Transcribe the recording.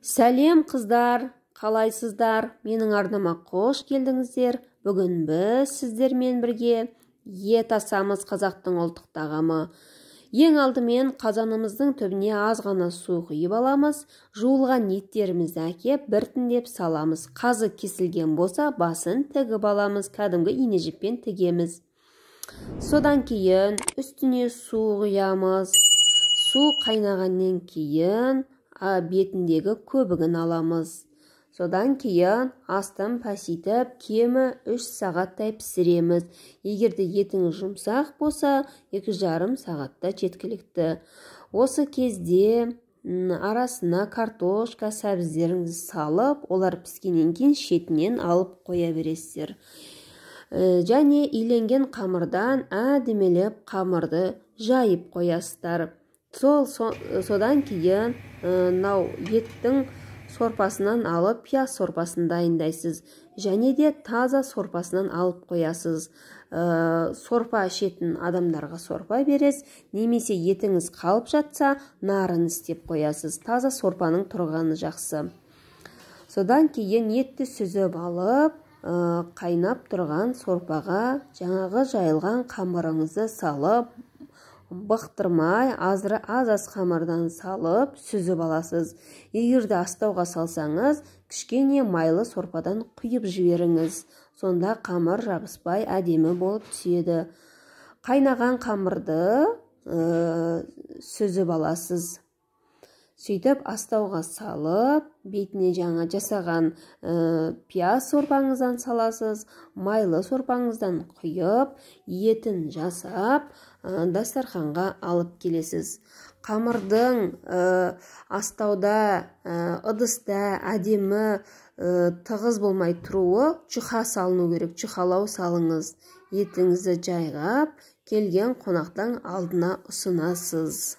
Сәлем қыздар, қалайсыздар? Менің арнама қош келдіңіздер. Бүгін біз сіздермен бірге ет асамыз, қазақтың ұлттық тағамы. Ең алдымен қазанымыздың түбіне аз ғана су құйып аламыз. Жуылған еттерімізді әкеп біртіндеп саламыз. Қазы кесілген болса, басын тігіп аламыз. Кәдімгі ине жіппен тігеміз. Содан кейін үстіне су құямыз. Су қайнағаннан кейін бетіндегі көбігін аламыз. Содан кейін астын пәсейтіп, кемі 3 сағаттай пісіреміз. Егерде етіңіз жұмсақ болса, 2,5 сағатта жеткілікті. Осы кезде арасына картошка, сәбіздеріңізді салып, олар піскеннен кейін шетінен алып қоя бересіздер. Және иленген қамырдан әдемелеп қамырды жайып қоясыздар. Содан кейін еттің сорпасынан алып пияз сорпасын дайындайсыз. Және де таза сорпасынан алып қоясыз. Сорпа ішетін адамдарға сорпа бересіз. Немесе етіңіз қалып жатса, нарын істеп қоясыз. Таза сорпаның тұрғаны жақсы. Содан кейін етті сүзіп алып, қайнап тұрған сорпаға жаңағы жайылған қамырыңызды салып, бұқтырмай, аз қамырдан салып, сүзіп аласыз. Егерде астауға салсаңыз, кішкене майлы сорпадан құйып жіберіңіз. Сонда қамыр жабыспай әдемі болып түседі. Қайнаған қамырды сүзіп аласыз. Сөйтіп астауға салып, бетіне жаңа жасаған пияз сорпаңыздан саласыз, майлы сорпаңыздан құйып, етін жасап, дастарханға алып келесіз. Қамырдың астауда, ыдыста әдемі тығыз болмай тұруы, жұқа салыну керек, жұқалау салыңыз. Етіңізді жайғап, келген қонақтың алдына ұсынасыз.